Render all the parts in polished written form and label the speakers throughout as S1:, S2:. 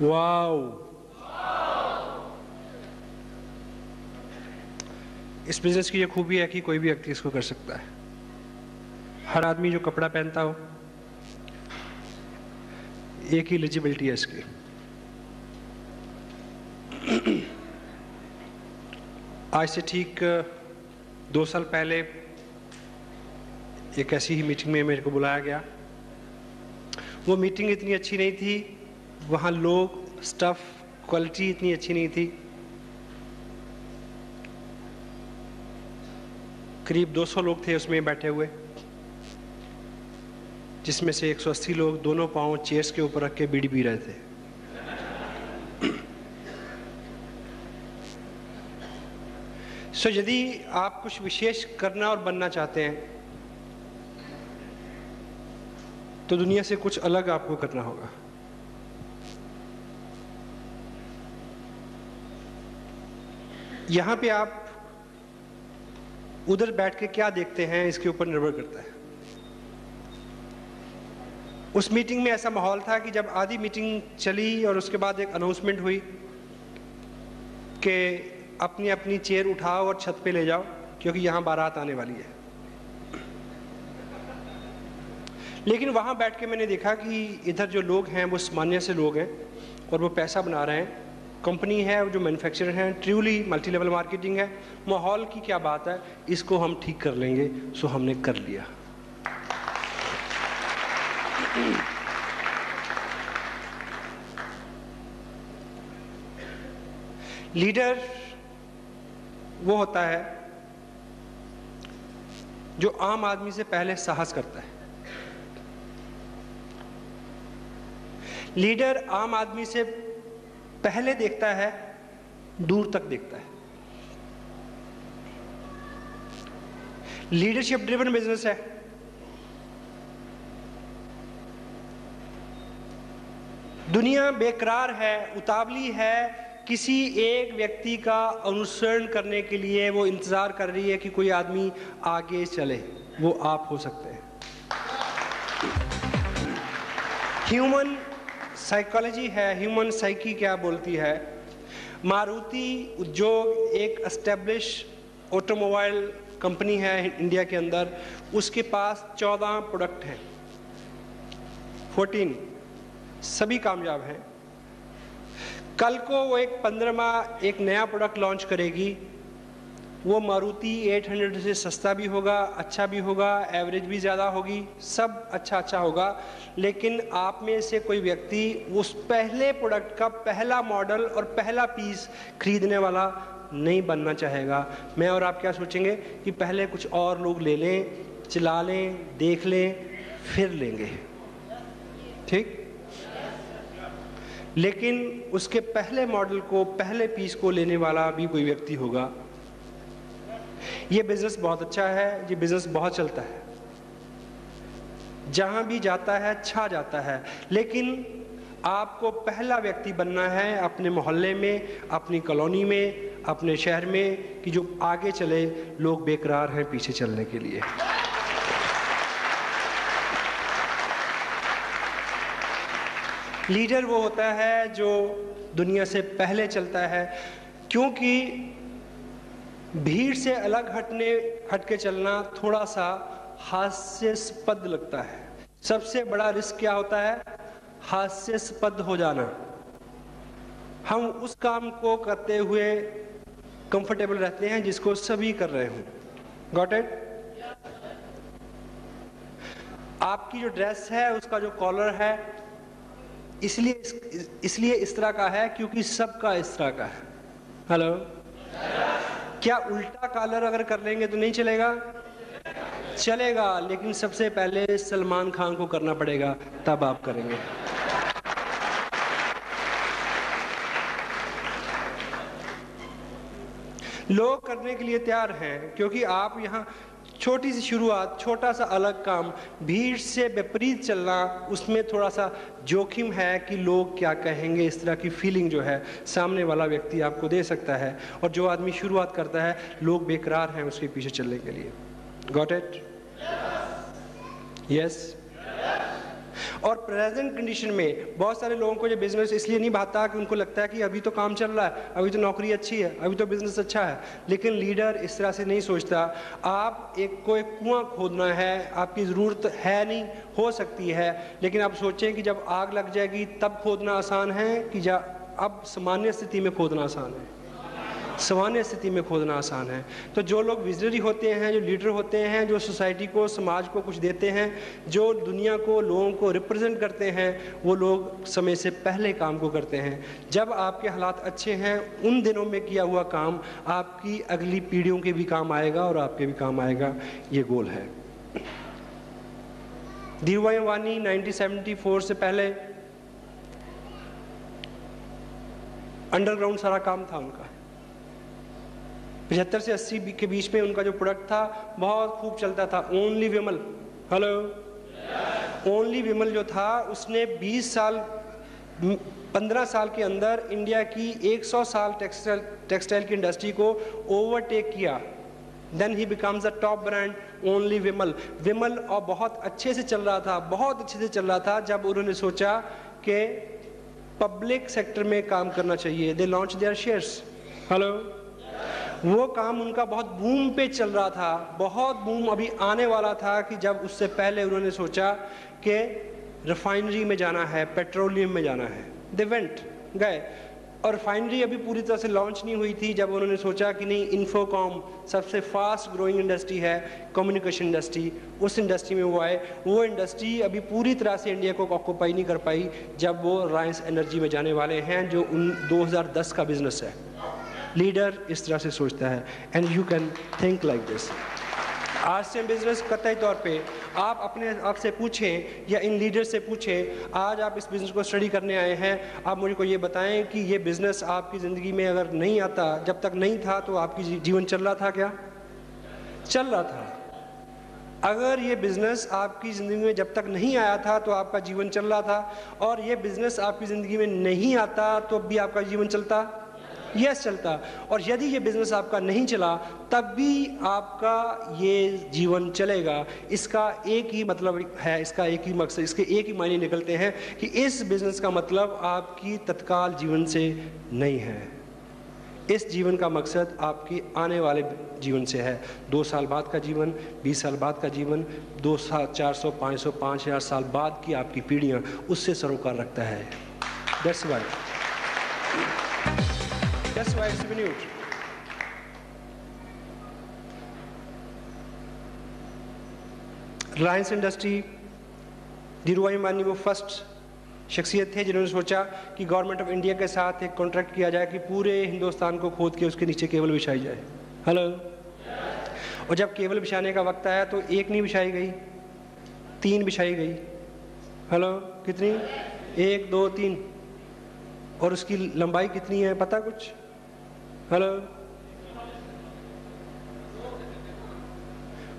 S1: Wow, इस business की ये खूबी है कि कोई भी व्यक्ति इसको कर सकता है। हर आदमी जो कपड़ा पहनता हो, एक ही एलिजिबिलिटी है इसकी। आज से ठीक 2 साल पहले एक ऐसी ही मीटिंग में मेरे को बुलाया गया। वो मीटिंग इतनी अच्छी नहीं थी, वहाँ लोग, स्टाफ, क्वालिटी इतनी अच्छी नहीं थी। करीब 200 लोग थे उसमें बैठे हुए, जिसमें से 180 लोग दोनों पांव चेयर्स के ऊपर रख के बीड़ी पी रहे थे। सो यदि आप कुछ विशेष करना और बनना चाहते हैं तो दुनिया से कुछ अलग आपको करना होगा। यहां पे आप उधर बैठ के क्या देखते हैं इसके ऊपर निर्भर करता है। उस मीटिंग में ऐसा माहौल था कि जब आधी मीटिंग चली और उसके बाद एक अनाउंसमेंट हुई कि अपनी अपनी चेयर उठाओ और छत पे ले जाओ क्योंकि यहां बारात आने वाली है। लेकिन वहां बैठ के मैंने देखा कि इधर जो लोग हैं वो सामान्य से लोग हैं और वो पैसा बना रहे हैं। कंपनी है जो मैन्युफैक्चरर हैं, ट्रूली मल्टी लेवल मार्केटिंग है। माहौल की क्या बात है, इसको हम ठीक कर लेंगे। सो हमने कर लिया। लीडर वो होता है जो आम आदमी से पहले साहस करता है। लीडर आम आदमी से पहले देखता है, दूर तक देखता है। लीडरशिप ड्रिवन बिजनेस है। दुनिया बेकरार है, उतावली है, किसी एक व्यक्ति का अनुसरण करने के लिए वो इंतजार कर रही है कि कोई आदमी आगे चले। वो आप हो सकते हैं। ह्यूमन साइकोलॉजी है, ह्यूमन साइकी क्या बोलती है। मारुति उद्योग एक एस्टेब्लिश ऑटोमोबाइल कंपनी है इंडिया के अंदर। उसके पास 14 प्रोडक्ट हैं, 14 सभी कामयाब हैं। कल को वो एक 15वां एक नया प्रोडक्ट लॉन्च करेगी। वो मारुति 800 से सस्ता भी होगा, अच्छा भी होगा, एवरेज भी ज़्यादा होगी, सब अच्छा होगा। लेकिन आप में से कोई व्यक्ति उस पहले प्रोडक्ट का पहला मॉडल और पहला पीस खरीदने वाला नहीं बनना चाहेगा। मैं और आप क्या सोचेंगे कि पहले कुछ और लोग ले लें, चला लें, देख लें, फिर लेंगे, ठीक। लेकिन उसके पहले मॉडल को, पहले पीस को लेने वाला भी कोई व्यक्ति होगा। ये बिजनेस बहुत अच्छा है, ये बिजनेस बहुत चलता है, जहां भी जाता है छा जाता है। लेकिन आपको पहला व्यक्ति बनना है अपने मोहल्ले में, अपनी कॉलोनी में, अपने शहर में, कि जो आगे चले। लोग बेकरार हैं पीछे चलने के लिए। लीडर वो होता है जो दुनिया से पहले चलता है, क्योंकि भीड़ से अलग हट के चलना थोड़ा सा हास्यास्पद लगता है। सबसे बड़ा रिस्क क्या होता है? हास्यास्पद हो जाना। हम उस काम को करते हुए कंफर्टेबल रहते हैं जिसको सभी कर रहे हों। Got it? आपकी जो ड्रेस है, उसका जो कॉलर है, इसलिए इस तरह का है क्योंकि सबका इस तरह का है। हेलो, क्या उल्टा कॉलर अगर कर लेंगे तो नहीं चलेगा? चलेगा, लेकिन सबसे पहले सलमान खान को करना पड़ेगा, तब आप करेंगे। लोग करने के लिए तैयार हैं क्योंकि आप यहाँ छोटी सी शुरुआत, छोटा सा अलग काम, भीड़ से विपरीत चलना, उसमें थोड़ा सा जोखिम है कि लोग क्या कहेंगे। इस तरह की फीलिंग जो है सामने वाला व्यक्ति आपको दे सकता है। और जो आदमी शुरुआत करता है, लोग बेकरार हैं उसके पीछे चलने के लिए। Got it? यस। और प्रेजेंट कंडीशन में बहुत सारे लोगों को ये बिजनेस इसलिए नहीं भाता कि उनको लगता है कि अभी तो काम चल रहा है, अभी तो नौकरी अच्छी है, अभी तो बिजनेस अच्छा है। लेकिन लीडर इस तरह से नहीं सोचता। आप एक कुआं खोदना है, आपकी ज़रूरत है नहीं, हो सकती है, लेकिन आप सोचें कि जब आग लग जाएगी तब खोदना आसान है कि अब सामान्य स्थिति में खोदना आसान है? सामान्य स्थिति में खोदना आसान है। तो जो लोग विजनरी होते हैं, जो लीडर होते हैं, जो सोसाइटी को, समाज को कुछ देते हैं, जो दुनिया को, लोगों को रिप्रेजेंट करते हैं, वो लोग समय से पहले काम को करते हैं। जब आपके हालात अच्छे हैं, उन दिनों में किया हुआ काम आपकी अगली पीढ़ियों के भी काम आएगा और आपके भी काम आएगा। ये गोल है। धीरूभाई अंबानी 1974 से पहले अंडरग्राउंड सारा काम था उनका। 75 से 80 के बीच में उनका जो प्रोडक्ट था बहुत खूब चलता था, ओनली विमल। हेलो, ओनली विमल जो था उसने 15 साल के अंदर इंडिया की 100 साल टेक्सटाइल की इंडस्ट्री को ओवरटेक किया। Then he becomes the top brand only Vimal. Vimal और बहुत अच्छे से चल रहा था, बहुत अच्छे से चल रहा था, जब उन्होंने सोचा कि पब्लिक सेक्टर में काम करना चाहिए। They launch their shares. Hello, वो काम उनका बहुत बूम पे चल रहा था, बहुत बूम अभी आने वाला था कि जब उससे पहले उन्होंने सोचा कि रिफाइनरी में जाना है, पेट्रोलियम में जाना है। दे वेंट, गए, और रिफाइनरी अभी पूरी तरह से लॉन्च नहीं हुई थी जब उन्होंने सोचा कि नहीं, इन्फोकॉम सबसे फास्ट ग्रोइंग इंडस्ट्री है, कम्युनिकेशन इंडस्ट्री, उस इंडस्ट्री में वो आए। वो इंडस्ट्री अभी पूरी तरह से इंडिया को ऑक्यूपाई नहीं कर पाई जब वो रिलायंस एनर्जी में जाने वाले हैं, जो 2010 का बिजनेस है। लीडर इस तरह से सोचता है, and you can think like this. आज से बिजनेस कतई तौर पे आप अपने आप से पूछें या इन लीडर से पूछें, आज आप इस बिज़नेस को स्टडी करने आए हैं, आप मुझे को ये बताएं कि ये बिज़नेस आपकी ज़िंदगी में अगर नहीं आता, जब तक नहीं था तो आपकी जीवन चल रहा था क्या? चल रहा था। अगर ये बिज़नेस आपकी ज़िंदगी में जब तक नहीं आया था तो आपका जीवन चल रहा था, और ये बिज़नेस आपकी ज़िंदगी में नहीं आता तो भी आपका जीवन चलता? यस, चलता। और यदि ये बिजनेस आपका नहीं चला तब भी आपका ये जीवन चलेगा। इसका एक ही मतलब है, इसका एक ही मकसद, इसके एक ही मायने निकलते हैं कि इस बिजनेस का मतलब आपकी तत्काल जीवन से नहीं है। इस जीवन का मकसद आपकी आने वाले जीवन से है। 2 साल बाद का जीवन, 20 साल बाद का जीवन, 2 साल, 400, 500, 5000 साल बाद की आपकी पीढ़ियाँ, उससे सरोकार रखता है। That's why it's renewed. Reliance industry, Dhirubhai Ambani वो फर्स्ट शख्सियत थे जिन्होंने सोचा कि गवर्नमेंट ऑफ इंडिया के साथ एक कॉन्ट्रैक्ट किया जाए कि पूरे हिंदुस्तान को खोद के उसके नीचे केबल बिछाई जाए। हेलो, और जब केबल बिछाने का वक्त आया तो एक नहीं बिछाई गई, 3 बिछाई गई। हेलो, कितनी? 1, 2, 3। और उसकी लंबाई कितनी है पता कुछ? हेलो,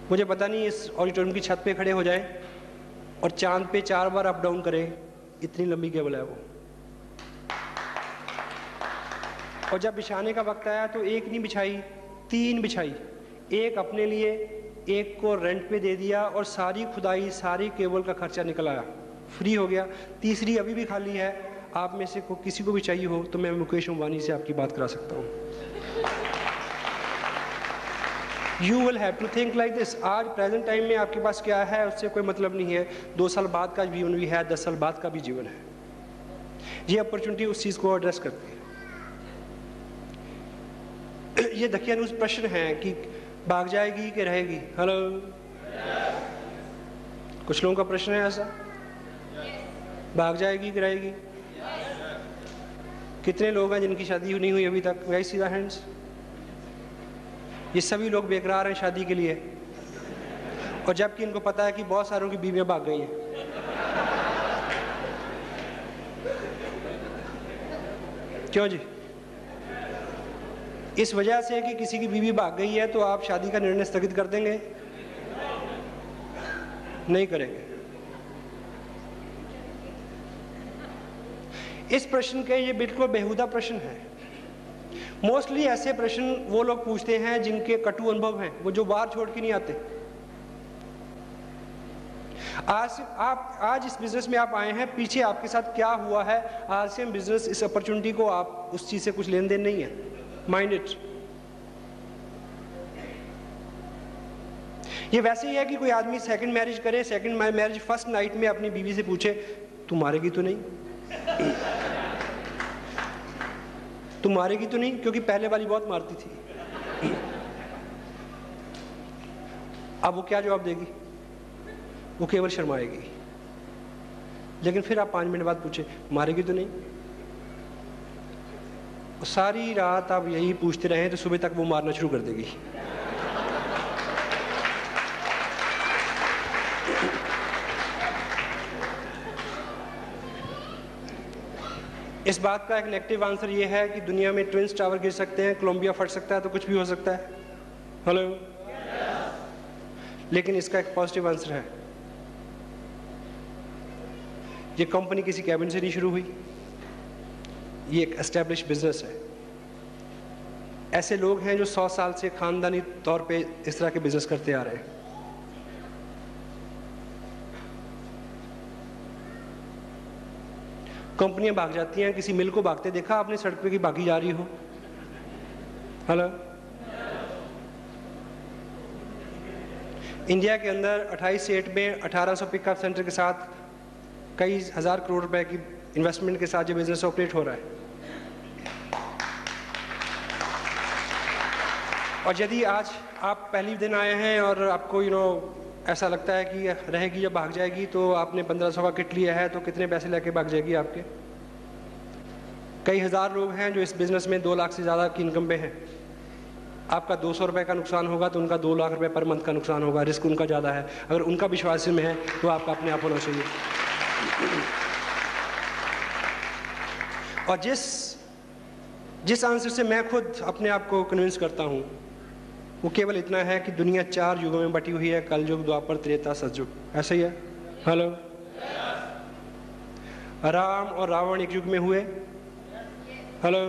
S1: मुझे पता नहीं। इस ऑडिटोरियम की छत पे खड़े हो जाए और चांद पे 4 बार अप डाउन करें, इतनी लंबी केबल है वो। और जब बिछाने का वक्त आया तो 1 नहीं बिछाई, 3 बिछाई। 1 अपने लिए, 1 को रेंट पे दे दिया, और सारी खुदाई, सारी केबल का खर्चा निकल आया, फ्री हो गया। तीसरी अभी भी खाली है। आप में से किसी को भी चाहिए हो तो मैं मुकेश अंबानी से आपकी बात करा सकता हूँ। You will have to think like this. आज प्रेजेंट टाइम में आपके पास क्या है उससे कोई मतलब नहीं है। 2 साल बाद का जीवन भी है, 10 साल बाद का भी जीवन है। ये अपॉर्चुनिटी उस चीज़ को एड्रेस करती है। ये दकिया न्यूज़ प्रश्न है कि भाग जाएगी कि रहेगी। हेलो, कुछ लोगों का प्रश्न है ऐसा, भाग जाएगी कि रहेगी? कितने लोग हैं जिनकी शादी नहीं हुई अभी तक? Rise see the hands. ये सभी लोग बेकरार हैं शादी के लिए, और जबकि इनको पता है कि बहुत सारों की बीवियां भाग गई हैं। क्यों जी? इस वजह से कि किसी की बीवी भाग गई है तो आप शादी का निर्णय स्थगित कर देंगे? नहीं करेंगे। इस प्रश्न के ये बिल्कुल बेहुदा प्रश्न है। मोस्टली ऐसे प्रश्न वो लोग पूछते हैं जिनके कटु अनुभव हैं, वो जो बाहर छोड़ के नहीं आते। आज इस बिजनेस में आप आए हैं, पीछे आपके साथ क्या हुआ है, RCM बिजनेस इस अपॉर्चुनिटी को, आप उस चीज से कुछ लेन देन नहीं है, माइंड इट। ये वैसे ही है कि कोई आदमी सेकंड मैरिज करे, सेकंड मैरिज फर्स्ट नाइट में अपनी बीवी से पूछे तू मारेगी तो नहीं, तू मारेगी तो नहीं, क्योंकि पहले वाली बहुत मारती थी। अब वो क्या जवाब देगी? वो केवल शर्माएगी। लेकिन फिर आप 5 मिनट बाद पूछे मारेगी तो नहीं, सारी रात आप यही पूछते रहे तो सुबह तक वो मारना शुरू कर देगी। इस बात का एक नेगेटिव आंसर ये है कि दुनिया में ट्विंस टावर गिर सकते हैं, कोलंबिया फट सकता है, तो कुछ भी हो सकता है। हेलो, लेकिन इसका एक पॉजिटिव आंसर है, ये कंपनी किसी कैबिन से नहीं शुरू हुई, ये एक एस्टैब्लिश बिजनेस है। ऐसे लोग हैं जो 100 साल से खानदानी तौर पे इस तरह के बिजनेस करते आ रहे हैं। कंपनियां भाग जाती हैं, किसी मिल को भागते देखा आपने सड़क पे की भागी जा रही हो? हेलो, इंडिया के अंदर 28 स्टेट में 1800 पिकअप सेंटर के साथ कई हजार करोड़ रुपए की इन्वेस्टमेंट के साथ ये बिजनेस ऑपरेट हो रहा है। और यदि आज आप पहली दिन आए हैं और आपको ऐसा लगता है कि रहेगी या भाग जाएगी, तो आपने 1500 का किट लिया है तो कितने पैसे लेके भाग जाएगी आपके? कई हजार लोग हैं जो इस बिजनेस में 2 लाख से ज़्यादा की इनकम पे हैं। आपका 200 रुपये का नुकसान होगा तो उनका 2 लाख रुपए पर मंथ का नुकसान होगा, रिस्क उनका ज़्यादा है। अगर उनका विश्वास में है तो आपका अपने आप होना चाहिए। और जिस आंसर से मैं खुद अपने आप को कन्विंस करता हूँ वो केवल इतना है कि दुनिया 4 युगों में बटी हुई है, कल युग, द्वापर, त्रेता, सतयुग, ऐसा ही है। हेलो, राम और रावण एक युग में हुए। हेलो,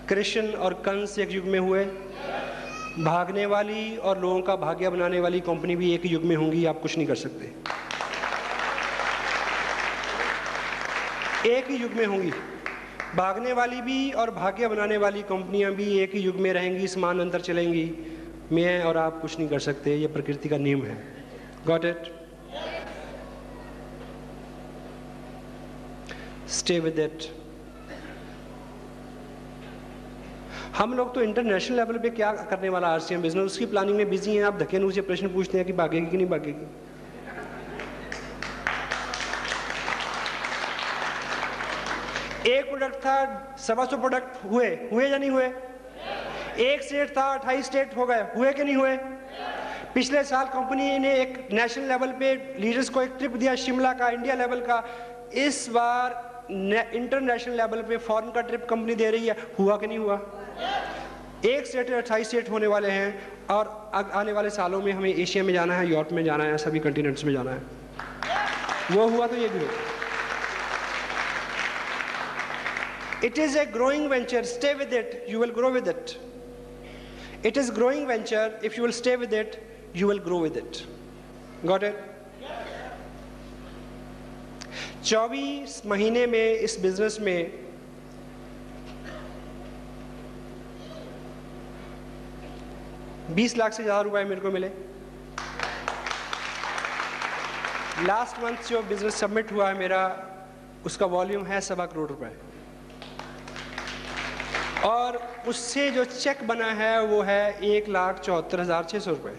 S1: कृष्ण और कंस एक युग में हुए। भागने वाली और लोगों का भाग्य बनाने वाली कंपनी भी एक युग में होंगी, आप कुछ नहीं कर सकते। एक ही युग में होंगी, भागने वाली भी और भाग्य बनाने वाली कंपनियां भी एक ही युग में रहेंगी, समान अंतर चलेंगी। मैं और आप कुछ नहीं कर सकते, ये प्रकृति का नियम है। Got it? Stay with it. हम लोग तो इंटरनेशनल लेवल पे क्या करने वाला RCM बिजनेस, उसकी प्लानिंग में बिजी हैं। आप धक्के मुझे प्रश्न पूछते हैं कि भागेगी कि नहीं भागेगी। एक प्रोडक्ट था, 125 प्रोडक्ट हुए या नहीं हुए? एक स्टेट था, 28 स्टेट हो गए, हुए कि नहीं हुए? पिछले साल कंपनी ने एक नेशनल लेवल पे लीडर्स को एक ट्रिप दिया, शिमला का, इंडिया लेवल का। इस बार इंटरनेशनल लेवल पे फॉरेन का ट्रिप कंपनी दे रही है, हुआ कि नहीं हुआ? एक स्टेट 28 स्टेट होने वाले हैं, और आने वाले सालों में हमें एशिया में जाना है, यूरोप में जाना है, सभी कंटिनेंट्स में जाना है। वो हुआ तो ये भी हुआ। It is a growing venture, stay with it, you will grow with it. It is growing venture, if you will stay with it, you will grow with it. Got it? 24 महीने में इस बिजनेस में $20 लाख से ज़्यादा रुपए मेरे को मिले। लास्ट मंथ जो बिजनेस सबमिट हुआ है मेरा, उसका वॉल्यूम है 1.25 करोड़ रुपए, और उससे जो चेक बना है वो है 1,74,600 रुपये।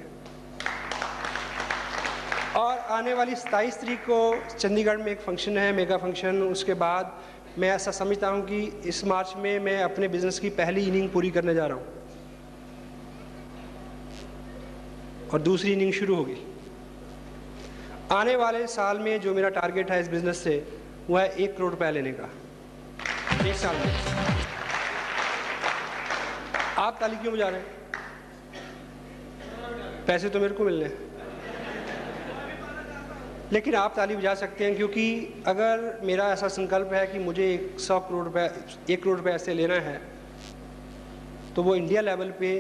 S1: और आने वाली 27 तारीख को चंडीगढ़ में एक फंक्शन है, मेगा फंक्शन। उसके बाद मैं ऐसा समझता हूँ कि इस मार्च में मैं अपने बिजनेस की पहली इनिंग पूरी करने जा रहा हूँ और दूसरी इनिंग शुरू होगी। आने वाले साल में जो मेरा टारगेट है इस बिजनेस से, वो है 1 करोड़ रुपया लेने का 1 साल में। आप ताली क्यों बजा रहे हैं? पैसे तो मेरे को मिलने हैं, लेकिन आप ताली बजा सकते हैं, क्योंकि अगर मेरा ऐसा संकल्प है कि मुझे 1 करोड़ रुपए ऐसे लेना है, तो वो इंडिया लेवल पे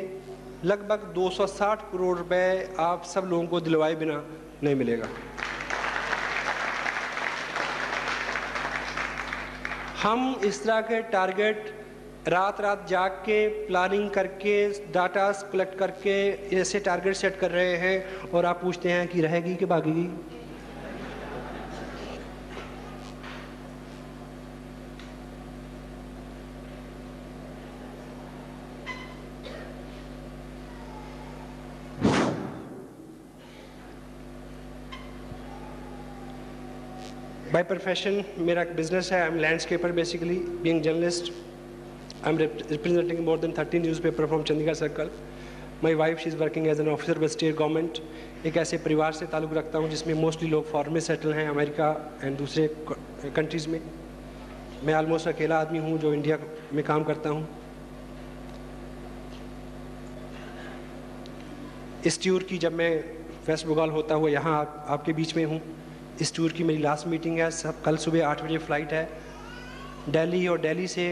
S1: लगभग 260 करोड़ रुपए आप सब लोगों को दिलवाए बिना नहीं मिलेगा। हम इस तरह के टारगेट रात रात जाग के प्लानिंग करके डाटा कलेक्ट करके ऐसे टारगेट सेट कर रहे हैं और आप पूछते हैं कि रहेगी कि भागेगी। बाय प्रोफेशन मेरा बिजनेस है। I am landscaper basically, being journalist. I'm representing more than 30 newspaper from Chandigarh Circle. My wife, she's working as an officer with state government. एक ऐसे परिवार से ताल्लुक़ रखता हूँ जिसमें मोस्टली लोग फॉरेन में सेटल हैं, अमेरिका एंड दूसरे कंट्रीज़ में। मैं ऑलमोस्ट अकेला आदमी हूँ जो इंडिया में काम करता हूँ। इस टूर की जब मैं वेस्ट बंगाल होता हुआ यहाँ आपके बीच में हूँ, इस टूर की मेरी लास्ट मीटिंग है। सब कल सुबह 8 बजे फ़्लाइट है दिल्ली, और दिल्ली से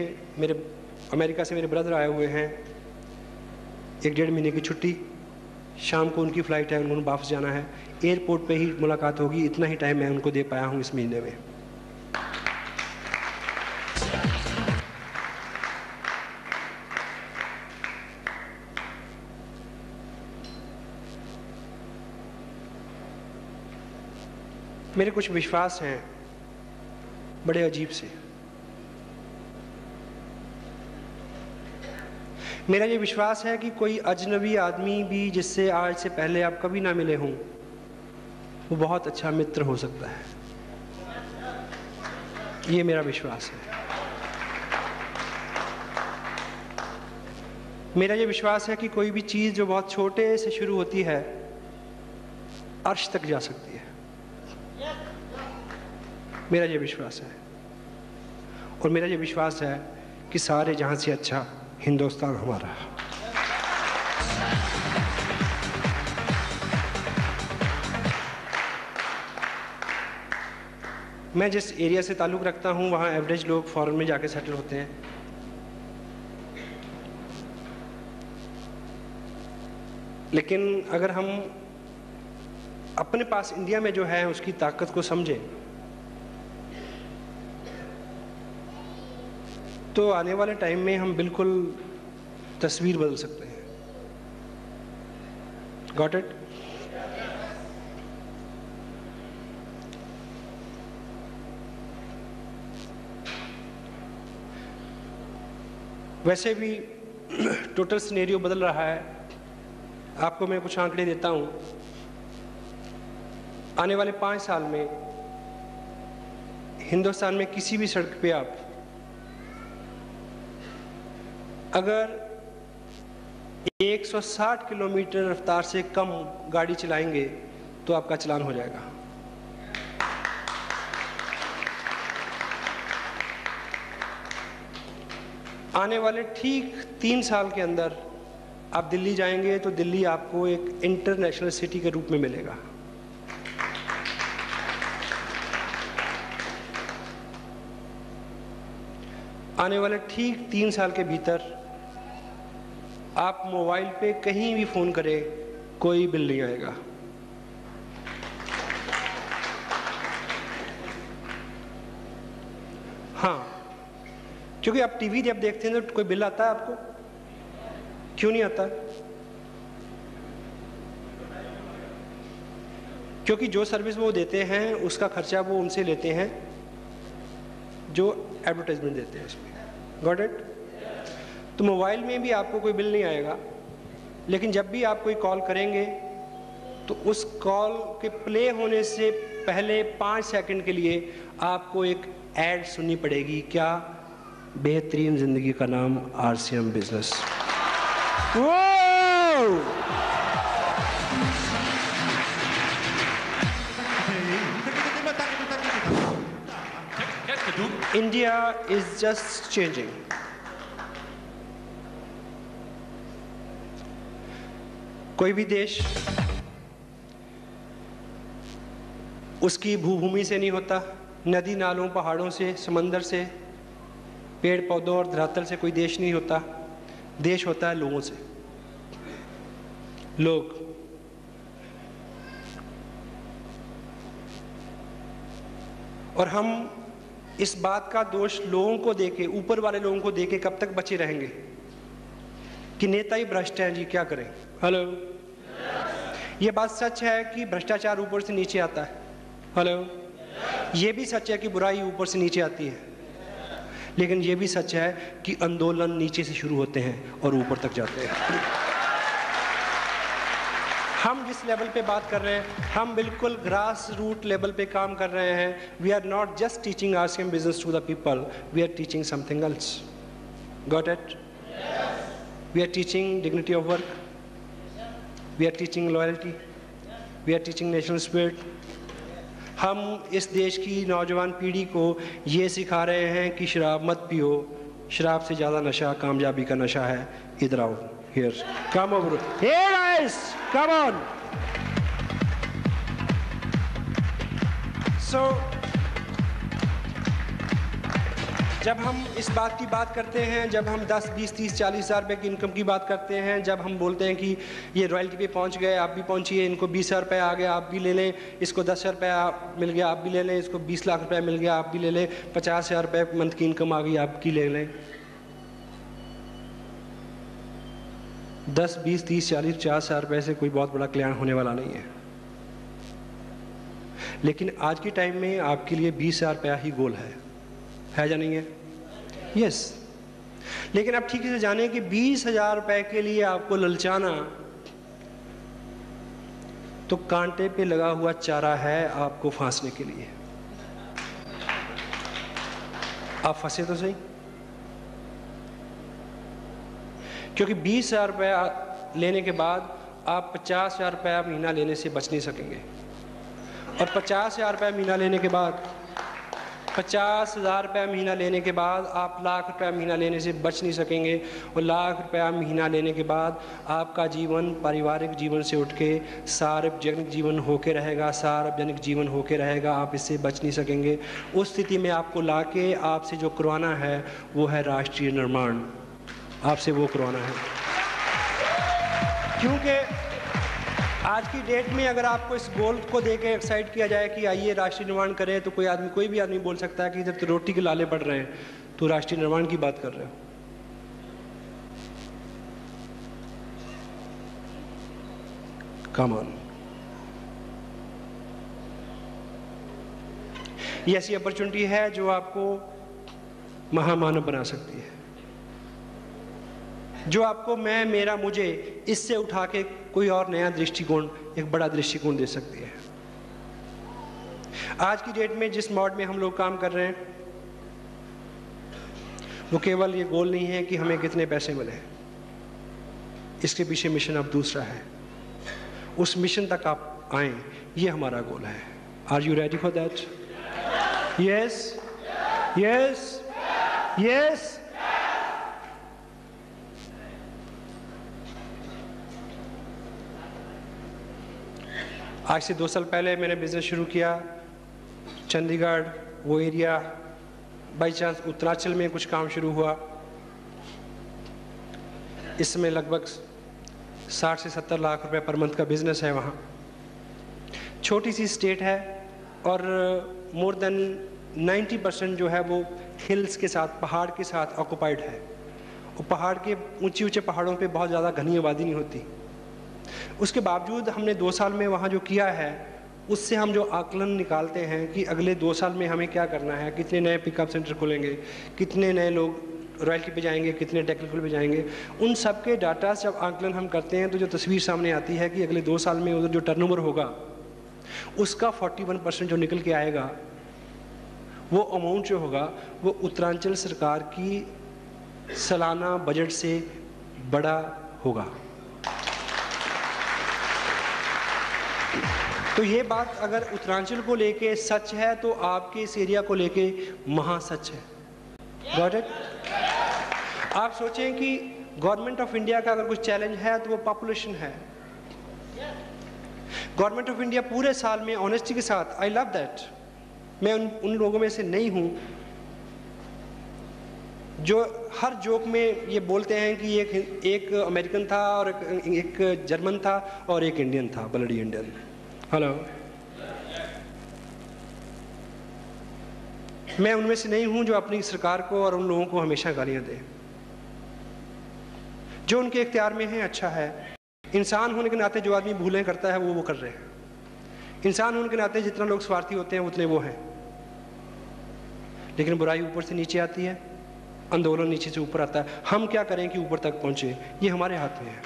S1: अमेरिका से मेरे ब्रदर आए हुए हैं। 1-1.5 महीने की छुट्टी, शाम को उनकी फ़्लाइट है, उन्होंने वापस जाना है। एयरपोर्ट पे ही मुलाकात होगी। इतना ही टाइम मैं उनको दे पाया हूँ इस महीने में। मेरे कुछ विश्वास हैं बड़े अजीब से। मेरा ये विश्वास है कि कोई अजनबी आदमी भी जिससे आज से पहले आप कभी ना मिले हों, वो बहुत अच्छा मित्र हो सकता है। ये मेरा विश्वास है। मेरा ये विश्वास है कि कोई भी चीज़ जो बहुत छोटे से शुरू होती है, अर्श तक जा सकती है। मेरा ये विश्वास है। और मेरा ये विश्वास है कि सारे जहां से अच्छा हिंदुस्तान हमारा। मैं जिस एरिया से ताल्लुक़ रखता हूँ वहाँ एवरेज लोग फॉरेन में जाके सेटल होते हैं। लेकिन अगर हम अपने पास इंडिया में जो है उसकी ताकत को समझें तो आने वाले टाइम में हम बिल्कुल तस्वीर बदल सकते हैं। Got it? वैसे भी टोटल सिनेरियो बदल रहा है। आपको मैं कुछ आंकड़े देता हूं। आने वाले 5 साल में हिंदुस्तान में किसी भी सड़क पे आप अगर 160 किलोमीटर रफ्तार से कम गाड़ी चलाएंगे तो आपका चालान हो जाएगा। आने वाले ठीक 3 साल के अंदर आप दिल्ली जाएंगे तो दिल्ली आपको एक इंटरनेशनल सिटी के रूप में मिलेगा। आने वाले ठीक 3 साल के भीतर आप मोबाइल पे कहीं भी फ़ोन करें, कोई बिल नहीं आएगा। हाँ, क्योंकि आप टीवी जब देखते हैं तो कोई बिल आता है आपको? क्यों नहीं आता? क्योंकि जो सर्विस वो देते हैं उसका खर्चा वो उनसे लेते हैं जो एडवर्टाइजमेंट देते हैं इसमें। Got it? तो मोबाइल में भी आपको कोई बिल नहीं आएगा, लेकिन जब भी आप कोई कॉल करेंगे तो उस कॉल के प्ले होने से पहले 5 सेकंड के लिए आपको एक ऐड सुननी पड़ेगी। क्या? बेहतरीन जिंदगी का नाम RCM business. India is just changing. कोई भी देश उसकी भूभूमि से नहीं होता, नदी नालों, पहाड़ों से, समंदर से, पेड़ पौधों और धरातल से कोई देश नहीं होता। देश होता है लोगों से। लोग और हम इस बात का दोष लोगों को देके, ऊपर वाले लोगों को देके कब तक बचे रहेंगे कि नेता ही भ्रष्ट हैं जी, क्या करें? हेलो, ये बात सच है कि भ्रष्टाचार ऊपर से नीचे आता है। हेलो, ये भी सच है कि बुराई ऊपर से नीचे आती है, लेकिन ये भी सच है कि आंदोलन नीचे से शुरू होते हैं और ऊपर तक जाते हैं। हम जिस लेवल पे बात कर रहे हैं, हम बिल्कुल ग्रास रूट लेवल पे काम कर रहे हैं। We are not just teaching RCM business to the people, we are teaching something else. Got it? We are teaching dignity of work, we are teaching loyalty, we are teaching national spirit. हम इस देश की नौजवान पीढ़ी को ये सिखा रहे हैं कि शराब मत पियो, शराब से ज़्यादा नशा कामयाबी का नशा है। इधर आओ, here, come over, hey guys, come on. So, जब हम इस बात की बात करते हैं, जब हम 10, 20, 30, 40 हज़ार रुपये की इनकम की बात करते हैं, जब हम बोलते हैं कि ये रॉयल्टी पे पहुंच गए, आप भी पहुंचिए, इनको 20,000 रुपये आ गया, आप भी ले लें, इसको 10,000 रुपये मिल गया, आप भी ले लें, इसको 20 लाख रुपये मिल गया, आप भी ले लें, 50,000 रुपये मंथ की इनकम आ गई, आपकी ले लें। 10, 20, 30, 40, 50,000 रुपये से कोई बहुत बड़ा कल्याण होने वाला नहीं है। लेकिन आज के टाइम में आपके लिए 20,000 रुपया ही गोल है या नहीं है? यस। लेकिन आप ठीक से जाने कि 20,000 रुपये के लिए आपको ललचाना तो कांटे पे लगा हुआ चारा है आपको फांसने के लिए। आप फंसे तो सही, क्योंकि 20,000 रुपया लेने के बाद आप 50,000 रुपया महीना लेने से बच नहीं सकेंगे, और 50,000 रुपया महीना लेने के बाद 50,000 रुपया महीना लेने के बाद आप लाख रुपया महीना लेने से बच नहीं सकेंगे, और लाख रुपया महीना लेने के बाद आपका जीवन पारिवारिक जीवन से उठ के सार्वजनिक जीवन होके रहेगा, सार्वजनिक जीवन होके रहेगा, आप इससे बच नहीं सकेंगे। उस स्थिति में आपको लाके आपसे जो करवाना है वो है राष्ट्रीय निर्माण, आपसे वो करवाना है। क्योंकि आज की डेट में अगर आपको इस गोल को देके एक्साइट किया जाए कि आइए राष्ट्रीय निर्माण करें, तो कोई भी आदमी बोल सकता है कि जब तो रोटी के लाले पड़ रहे हैं तो राष्ट्रीय निर्माण की बात कर रहे हो। Come on. ये ऐसी अपॉर्चुनिटी है जो आपको महामानव बना सकती है, जो आपको मैं, मेरा, मुझे इससे उठा के कोई और नया दृष्टिकोण, एक बड़ा दृष्टिकोण दे सकती है। आज की डेट में जिस मोड में हम लोग काम कर रहे हैं, वो केवल ये गोल नहीं है कि हमें कितने पैसे मिले, इसके पीछे मिशन अब दूसरा है। उस मिशन तक आप आए, ये हमारा गोल है। Are you ready for that? Yes, yes, yes. आज से 2 साल पहले मैंने बिजनेस शुरू किया चंडीगढ़, वो एरिया, बाई चांस उत्तरांचल में कुछ काम शुरू हुआ। इसमें लगभग 60 से 70 लाख रुपए पर मंथ का बिजनेस है वहाँ। छोटी सी स्टेट है और मोर देन 90% जो है वो हिल्स के साथ, पहाड़ के साथ ऑक्युपाइड है। और पहाड़ के ऊंचे ऊंचे पहाड़ों पे बहुत ज़्यादा घनी आबादी नहीं होती। उसके बावजूद हमने 2 साल में वहाँ जो किया है, उससे हम जो आकलन निकालते हैं कि अगले 2 साल में हमें क्या करना है, कितने नए पिकअप सेंटर खोलेंगे, कितने नए लोग रॉयल्टी पे जाएंगे, कितने टेक्निकल पे जाएंगे, उन सब के डाटा जब आकलन हम करते हैं तो जो तस्वीर सामने आती है कि अगले 2 साल में उधर जो टर्नओवर होगा उसका 41% जो निकल के आएगा, वो अमाउंट जो होगा वो उत्तरांचल सरकार की सालाना बजट से बड़ा होगा। तो ये बात अगर उत्तरांचल को लेके सच है तो आपके इस एरिया को लेके महासच है। Got it? आप सोचें कि गवर्नमेंट ऑफ इंडिया का अगर कुछ चैलेंज है तो वो पॉपुलेशन है। गवर्नमेंट ऑफ इंडिया पूरे साल में ऑनेस्टी के साथ, आई लव दैट, मैं उन लोगों में से नहीं हूं जो हर जोक में ये बोलते हैं कि एक अमेरिकन था और एक जर्मन था और एक इंडियन था, ब्लडी इंडियन। हेलो, मैं उनमें से नहीं हूं जो अपनी सरकार को और उन लोगों को हमेशा गालियां दे। जो उनके इख्तियार में है अच्छा है। इंसान होने के नाते जो आदमी भूलें करता है वो कर रहे हैं। इंसान होने के नाते जितना लोग स्वार्थी होते हैं उतने वो हैं। लेकिन बुराई ऊपर से नीचे आती है, आंदोलन नीचे से ऊपर आता है। हम क्या करें कि ऊपर तक पहुंचे, ये हमारे हाथ में है।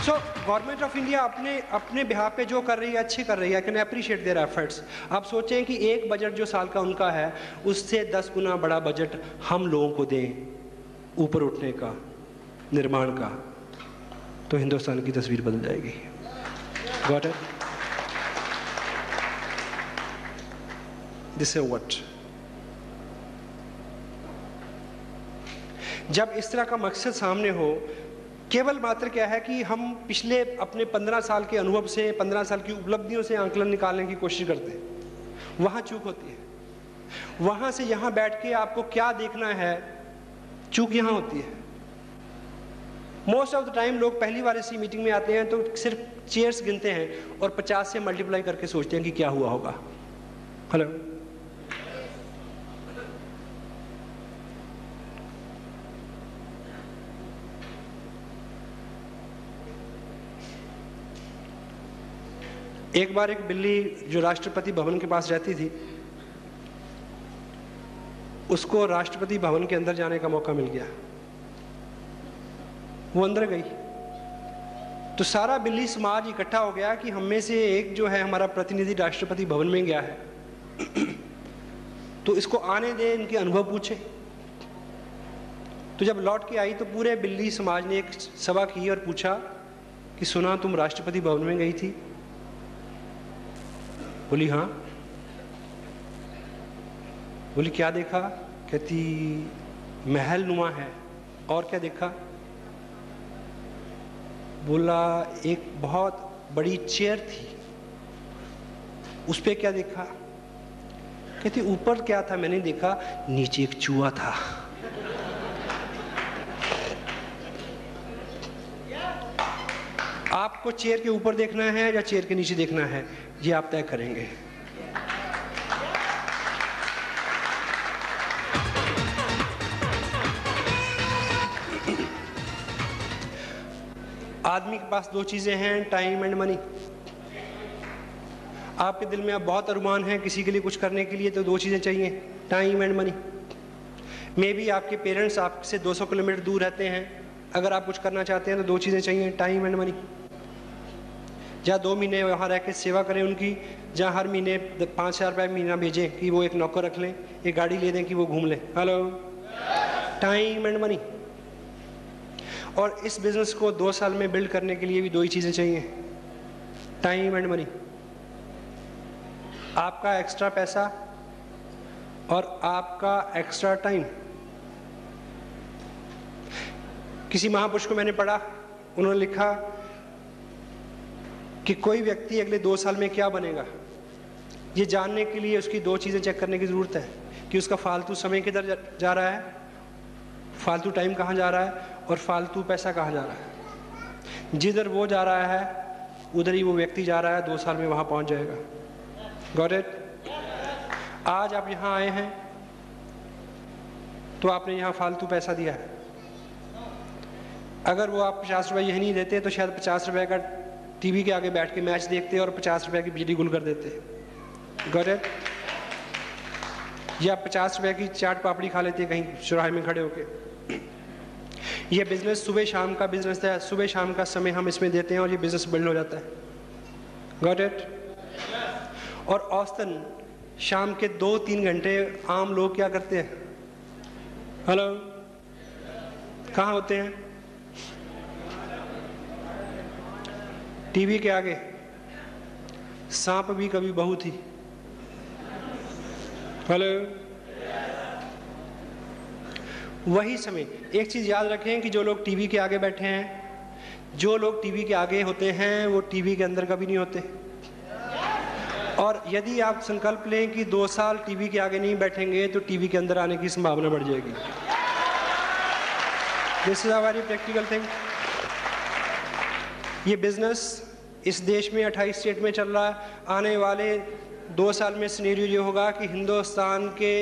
S1: सो गवर्नमेंट ऑफ इंडिया अपने बिहाफ पे जो कर रही है अच्छी कर रही है। Can appreciate their efforts. आप सोचें कि एक बजट जो साल का उनका है उससे 10 गुना बड़ा बजट हम लोगों को दें ऊपर उठने का, निर्माण का, तो हिंदुस्तान की तस्वीर बदल जाएगी। Got it? This is what. जब इस तरह का मकसद सामने हो, केवल मात्र क्या है कि हम पिछले अपने 15 साल के अनुभव से, 15 साल की उपलब्धियों से आंकलन निकालने की कोशिश करते हैं, वहां चूक होती है। वहां से यहां बैठ के आपको क्या देखना है, चूक यहां होती है। मोस्ट ऑफ द टाइम लोग पहली बार इसी मीटिंग में आते हैं तो सिर्फ चेयर्स गिनते हैं और 50 से मल्टीप्लाई करके सोचते हैं कि क्या हुआ होगा। हेलो, एक बार एक बिल्ली जो राष्ट्रपति भवन के पास रहती थी, उसको राष्ट्रपति भवन के अंदर जाने का मौका मिल गया। वो अंदर गई तो सारा बिल्ली समाज इकट्ठा हो गया कि हम में से एक जो है हमारा प्रतिनिधि राष्ट्रपति भवन में गया है तो इसको आने दे, इनके अनुभव पूछे। तो जब लौट के आई तो पूरे बिल्ली समाज ने एक सभा की और पूछा कि सुना तुम राष्ट्रपति भवन में गई थी? बोली हाँ। बोली क्या देखा? कहती महल नुमा है। और क्या देखा? बोला एक बहुत बड़ी चेयर थी। उस पे क्या देखा? कहती ऊपर क्या था मैंने देखा, नीचे एक चूहा था। आपको चेयर के ऊपर देखना है या चेयर के नीचे देखना है, ये आप तय करेंगे। आदमी के पास दो चीजें हैं, टाइम एंड मनी। आपके दिल में अब बहुत अरमान है किसी के लिए कुछ करने के लिए, तो दो चीजें चाहिए, time and money. May be आपके पेरेंट्स आपसे 200 किलोमीटर दूर रहते हैं, अगर आप कुछ करना चाहते हैं तो दो चीजें चाहिए, टाइम एंड मनी। जहाँ 2 महीने वहाँ रह के सेवा करें उनकी, जहाँ हर महीने 5,000 रुपये महीना भेजें कि वो एक नौकर रख लें, एक गाड़ी ले दें कि वो घूम लें। Hello, time and money. और इस बिजनेस को 2 साल में बिल्ड करने के लिए भी दो ही चीज़ें चाहिए, टाइम एंड मनी। आपका एक्स्ट्रा पैसा और आपका एक्स्ट्रा टाइम। किसी महापुरुष को मैंने पढ़ा, उन्होंने लिखा कि कोई व्यक्ति अगले 2 साल में क्या बनेगा, ये जानने के लिए उसकी दो चीज़ें चेक करने की ज़रूरत है कि उसका फालतू समय किधर जा रहा है, फालतू टाइम कहाँ जा रहा है, और फालतू पैसा कहाँ जा रहा है। जिधर वो जा रहा है उधर ही वो व्यक्ति जा रहा है, 2 साल में वहाँ पहुँच जाएगा। Got it? आज आप यहाँ आए हैं तो आपने यहाँ फालतू पैसा दिया है। अगर वो आप 50 रुपये यही नहीं देते तो शायद 50 रुपये का टीवी के आगे बैठ के मैच देखते और 50 रुपये की बिजली गुल कर देते। Got it? या 50 रुपये की चाट पापड़ी खा लेते कहीं चौराहे में खड़े होके। ये बिजनेस सुबह शाम का बिजनेस है, सुबह शाम का समय हम इसमें देते हैं और ये बिजनेस बिल्ड हो जाता है। Got it? और औसतन शाम के 2-3 घंटे आम लोग क्या करते हैं? हेलो, कहाँ होते हैं? टीवी के आगे। सांप भी कभी बहू थी। हेलो, वही समय। एक चीज याद रखें कि जो लोग टीवी के आगे बैठे हैं, जो लोग टीवी के आगे होते हैं वो टीवी के अंदर कभी नहीं होते। और यदि आप संकल्प लें कि 2 साल टीवी के आगे नहीं बैठेंगे तो टीवी के अंदर आने की संभावना बढ़ जाएगी। This is a very practical thing. ये बिजनेस इस देश में 28 स्टेट में चल रहा है। आने वाले 2 साल में सिनेरियो ये होगा कि हिंदुस्तान के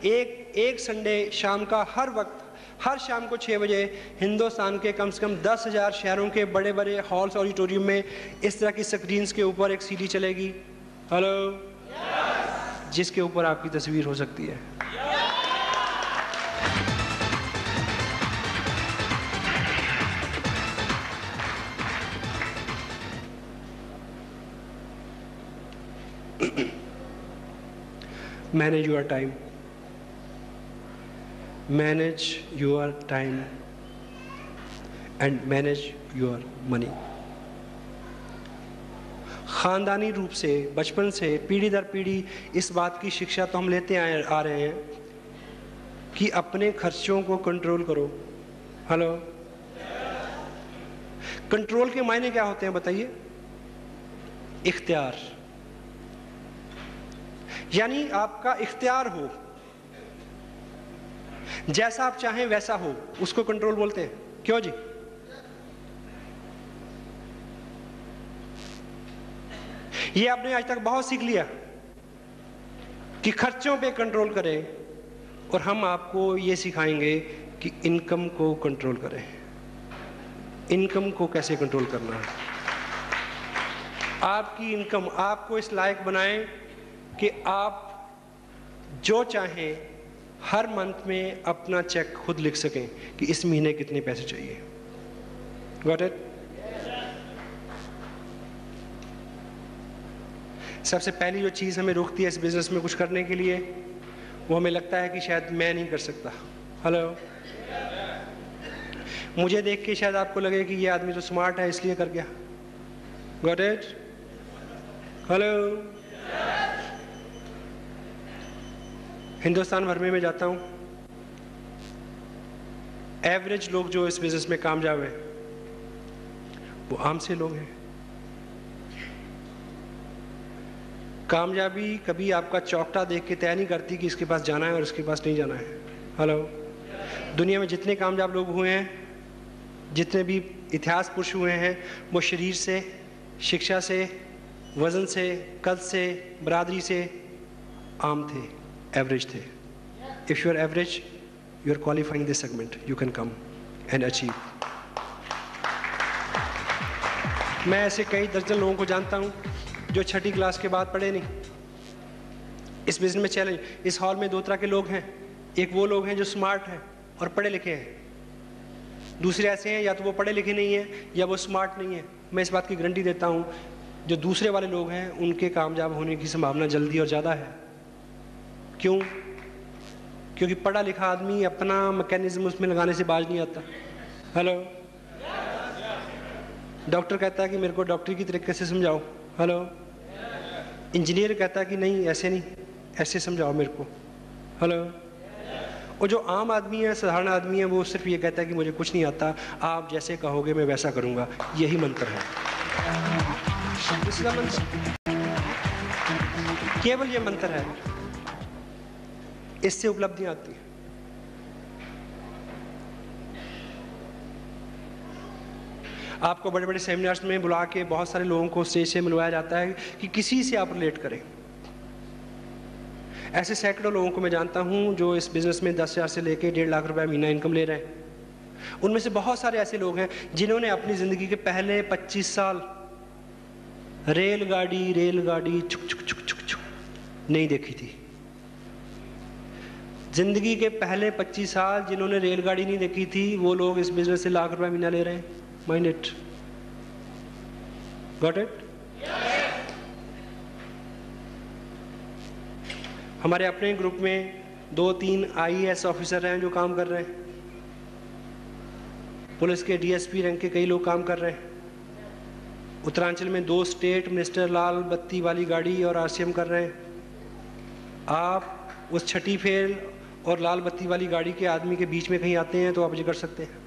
S1: एक संडे शाम का हर वक्त, हर शाम को 6 बजे हिंदुस्तान के कम से कम 10,000 शहरों के बड़े बड़े हॉल्स ऑडिटोरियम में इस तरह की स्क्रीन्स के ऊपर एक सीडी चलेगी, हेलो, जिसके ऊपर आपकी तस्वीर हो सकती है। Manage your time. Manage your time and manage your money. ख़ानदानी रूप से बचपन से पीढ़ी दर पीढ़ी इस बात की शिक्षा तो हम लेते आ रहे हैं कि अपने खर्चों को कंट्रोल करो। हेलो, कंट्रोल के मायने क्या होते हैं बताइए? इख्तियार, यानी आपका इख्तियार हो, जैसा आप चाहें वैसा हो, उसको कंट्रोल बोलते हैं। क्यों जी? ये आपने आज तक बहुत सीख लिया कि खर्चों पे कंट्रोल करें, और हम आपको ये सिखाएंगे कि इनकम को कंट्रोल करें। इनकम को कैसे कंट्रोल करना है? आपकी इनकम आपको इस लायक बनाएं कि आप जो चाहें हर मंथ में अपना चेक खुद लिख सकें कि इस महीने कितने पैसे चाहिए। Got it? सबसे पहली जो चीज़ हमें रोकती है इस बिजनेस में कुछ करने के लिए, वो हमें लगता है कि शायद मैं नहीं कर सकता। हेलो, मुझे देख के शायद आपको लगे कि ये आदमी तो स्मार्ट है इसलिए कर गया। Got it? हेलो, हिंदुस्तान भर में मैं जाता हूँ, एवरेज लोग जो इस बिजनेस में कामयाब हैं वो आम से लोग हैं। कामयाबी कभी आपका चौकटा देख के तय नहीं करती कि इसके पास जाना है और इसके पास नहीं जाना है। हेलो, दुनिया में जितने कामयाब लोग हुए हैं, जितने भी इतिहास पुरुष हुए हैं, वो शरीर से, शिक्षा से, वज़न से, कद से, बरादरी से आम थे, एवरेज थे। If you are average, you are qualifying this segment, you can come and achieve. मैं ऐसे कई दर्जन लोगों को जानता हूँ जो 6ठी क्लास के बाद पढ़े नहीं। इस बिजनेस में चैलेंज, इस हॉल में 2 तरह के लोग हैं। एक वो लोग हैं जो स्मार्ट हैं और पढ़े लिखे हैं, दूसरे ऐसे हैं या तो वो पढ़े लिखे नहीं हैं या वो स्मार्ट नहीं है। मैं इस बात की गारंटी देता हूँ जो दूसरे वाले लोग हैं उनके कामयाब होने की संभावना जल्दी और ज़्यादा है। क्यों? क्योंकि पढ़ा लिखा आदमी अपना मैकेनिज्म उसमें लगाने से बाज नहीं आता। हेलो, डॉक्टर कहता है कि मेरे को डॉक्टरी की तरीके से समझाओ। हेलो, इंजीनियर कहता है कि नहीं ऐसे नहीं, ऐसे समझाओ मेरे को। हेलो, और जो आम आदमी है, साधारण आदमी है, वो सिर्फ ये कहता है कि मुझे कुछ नहीं आता, आप जैसे कहोगे मैं वैसा करूँगा। यही मंत्र है, इसका मंत्र, केवल ये मंत्र है, इससे उपलब्धियाँ आती हैं। आपको बड़े बड़े सेमिनार्स में बुला के बहुत सारे लोगों को स्टेज से मिलवाया जाता है कि किसी से आप रिलेट करें। ऐसे सैकड़ों लोगों को मैं जानता हूं जो इस बिज़नेस में 10,000 से लेकर 1.5 लाख रुपए महीना इनकम ले रहे हैं। उनमें से बहुत सारे ऐसे लोग हैं जिन्होंने अपनी ज़िंदगी के पहले 25 साल रेलगाड़ी छुक छुक छुक छुक छुक नहीं देखी थी। ज़िंदगी के पहले 25 साल जिन्होंने रेलगाड़ी नहीं देखी थी, वो लोग इस बिज़नेस से लाख रुपए महीना ले रहे हैं। Mind it, got it? हमारे अपने ग्रुप में 2-3 IAS ऑफिसर हैं जो काम कर रहे हैं। पुलिस के DSP रैंक के कई लोग काम कर रहे हैं। उत्तरांचल में 2 स्टेट मिनिस्टर लाल बत्ती वाली गाड़ी और RCM कर रहे हैं। आप उस 6ठी फेल और लाल बत्ती वाली गाड़ी के आदमी के बीच में कहीं आते हैं तो आप ये कर सकते हैं।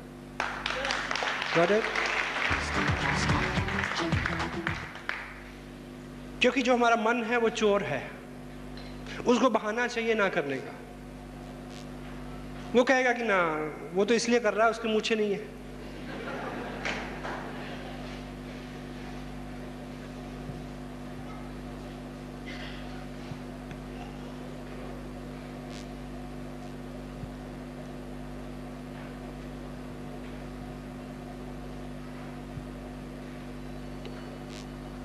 S1: Got it? क्योंकि जो हमारा मन है वो चोर है, उसको बहाना चाहिए ना करने का। वो कहेगा कि ना वो तो इसलिए कर रहा है, उसके मूछें नहीं है।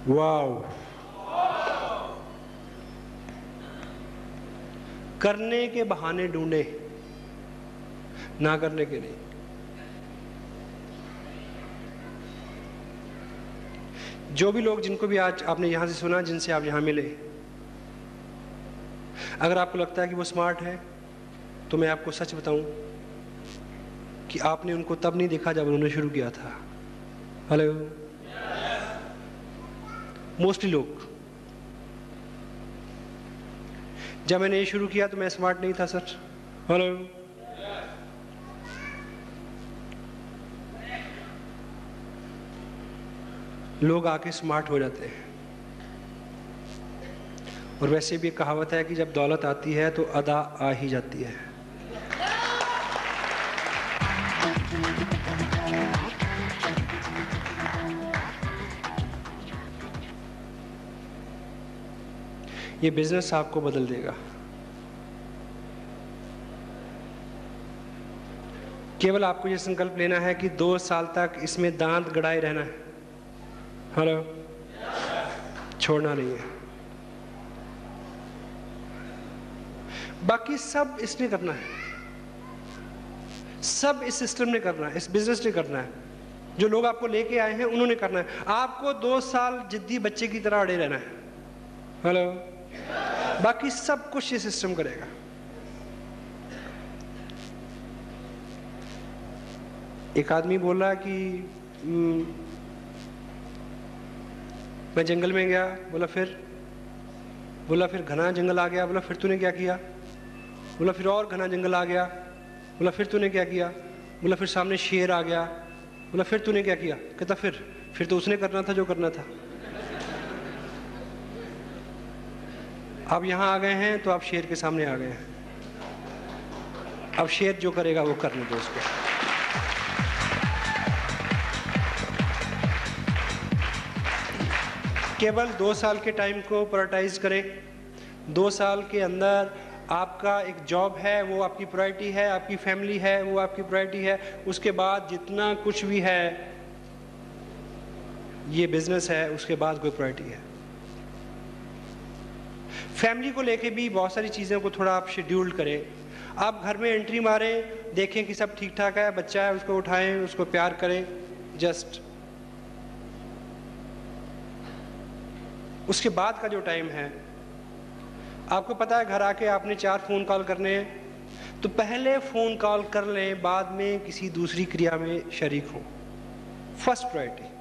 S1: वाव, करने के बहाने ढूंढे, ना करने के नहीं। जो भी लोग, जिनको भी आज आपने यहां से सुना, जिनसे आप यहां मिले, अगर आपको लगता है कि वो स्मार्ट है, तो मैं आपको सच बताऊं कि आपने उनको तब नहीं देखा जब उन्होंने शुरू किया था। हेलो, मोस्टली लोग, जब मैंने ये शुरू किया तो मैं स्मार्ट नहीं था सर। हेलो, लोग आके स्मार्ट हो जाते हैं। और वैसे भी एक कहावत है कि जब दौलत आती है तो अदा आ ही जाती है। ये बिजनेस आपको बदल देगा। केवल आपको ये संकल्प लेना है कि 2 साल तक इसमें दांत गड़ाए रहना है। हेलो, छोड़ना नहीं है। बाकी सब इसने करना है, सब इस सिस्टम ने करना है, इस बिजनेस ने करना है। जो लोग आपको लेके आए हैं उन्होंने करना है। आपको 2 साल जिद्दी बच्चे की तरह अड़े रहना है। हेलो, बाकी सब कुछ ये सिस्टम करेगा। एक आदमी बोल रहा कि मैं जंगल में गया। बोला फिर घना जंगल आ गया। बोला फिर तूने क्या किया? बोला फिर और घना जंगल आ गया। बोला फिर तूने क्या किया? बोला फिर सामने शेर आ गया। बोला फिर तूने क्या किया? कहता फिर तो उसने करना था जो करना था। अब यहां आ गए हैं तो आप शेर के सामने आ गए हैं। अब शेर जो करेगा वो करने दो उसको। केवल 2 साल के टाइम को प्रायोरिटाइज करें। 2 साल के अंदर आपका एक जॉब है, वो आपकी प्रायोरिटी है, आपकी फैमिली है, वो आपकी प्रायोरिटी है। उसके बाद जितना कुछ भी है, ये बिजनेस है, उसके बाद कोई प्रायोरिटी है। फैमिली को लेके भी बहुत सारी चीज़ों को थोड़ा आप शेड्यूल्ड करें। आप घर में एंट्री मारें, देखें कि सब ठीक ठाक है, बच्चा है, उसको उठाएं, उसको प्यार करें। जस्ट उसके बाद का जो टाइम है, आपको पता है घर आके आपने 4 फ़ोन कॉल करने हैं, तो पहले फ़ोन कॉल कर लें, बाद में किसी दूसरी क्रिया में शरीक हो। First priority.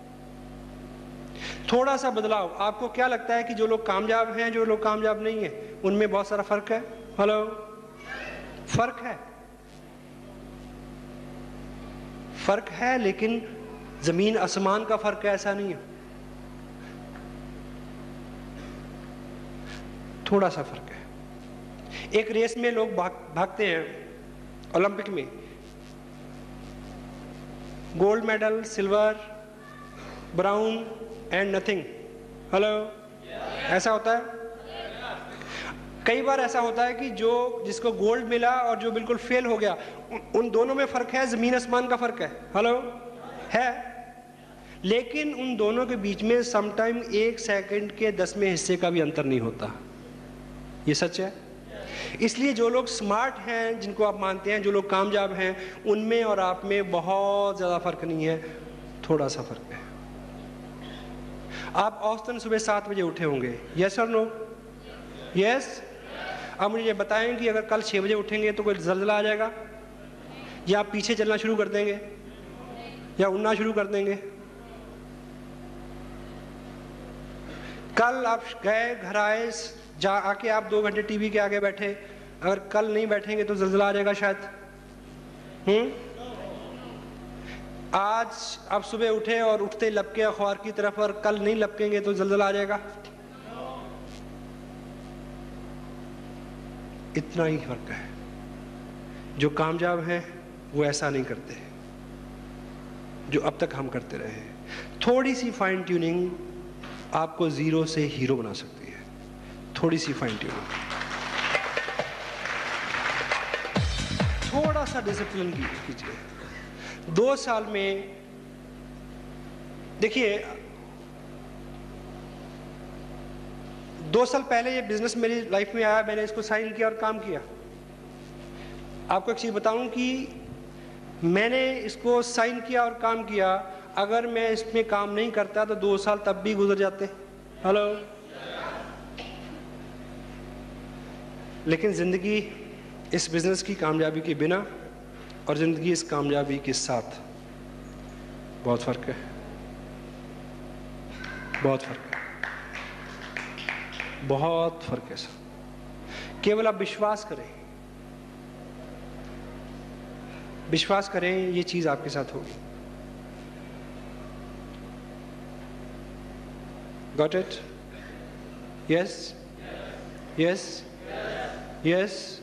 S1: थोड़ा सा बदलाव। आपको क्या लगता है कि जो लोग कामयाब हैं, जो लोग कामयाब नहीं हैं, उनमें बहुत सारा फर्क है? हेलो, फर्क है, फर्क है, लेकिन जमीन आसमान का फर्क है, ऐसा नहीं है। थोड़ा सा फर्क है। एक रेस में लोग भागते हैं, ओलंपिक में, gold medal, silver, brown and nothing. Hello, ऐसा होता है। कई बार ऐसा होता है कि जिसको गोल्ड मिला और जो बिल्कुल फेल हो गया, उन दोनों में फर्क है, जमीन आसमान का फर्क है। हेलो, है। लेकिन उन दोनों के बीच में समटाइम 1 सेकंड के 10वें हिस्से का भी अंतर नहीं होता। ये सच है। इसलिए जो लोग स्मार्ट हैं, जिनको आप मानते हैं, जो लोग कामयाब हैं, उनमें और आप में बहुत ज़्यादा फर्क नहीं है, थोड़ा सा फर्क है। आप औसतन सुबह 7 बजे उठे होंगे, यस और नो? यस। अब मुझे ये बताएं कि अगर कल 6 बजे उठेंगे तो कोई ज़लज़ला आ जाएगा, या आप पीछे चलना शुरू कर देंगे, या उड़ना शुरू कर देंगे? कल आप गए, घर आए, आके आप 2 घंटे टीवी के आगे बैठे, अगर कल नहीं बैठेंगे तो ज़लज़ला आ जाएगा शायद। आज आप सुबह उठे और उठते लपके अखबार की तरफ, और कल नहीं लपकेंगे तो ज़लज़ला आ जाएगा। इतना ही फर्क है। जो कामयाब हैं वो ऐसा नहीं करते जो अब तक हम करते रहे। थोड़ी सी फाइन ट्यूनिंग आपको ज़ीरो से हीरो बना सकती है। थोड़ी सी फाइन ट्यूनिंग, थोड़ा सा डिसिप्लिन कीजिए। 2 साल में देखिए, 2 साल पहले ये बिजनेस मेरी लाइफ में आया, मैंने इसको साइन किया और काम किया। आपको एक चीज़ बताऊं कि मैंने इसको साइन किया और काम किया, अगर मैं इसमें काम नहीं करता तो 2 साल तब भी गुजर जाते। हेलो। लेकिन ज़िंदगी इस बिज़नेस की कामयाबी के बिना और ज़िंदगी इस कामयाबी के साथ बहुत फ़र्क है, बहुत फ़र्क है, बहुत फ़र्क है सर। केवल आप विश्वास करें, विश्वास करें, ये चीज़ आपके साथ होगी। Got it? Yes? Yes? Yes?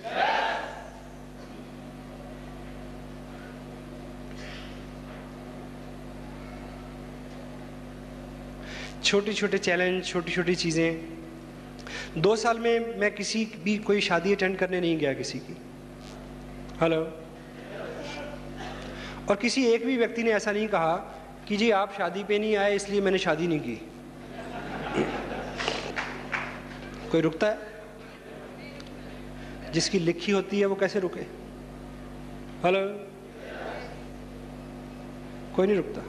S1: छोटे छोटे चैलेंज, छोटी छोटी चीज़ें। 2 साल में मैं किसी भी कोई शादी अटेंड करने नहीं गया किसी की। हेलो। और किसी एक भी व्यक्ति ने ऐसा नहीं कहा कि जी आप शादी पे नहीं आए इसलिए मैंने शादी नहीं की। कोई रुकता है? जिसकी लिखी होती है वो कैसे रुके? हेलो। कोई नहीं रुकता।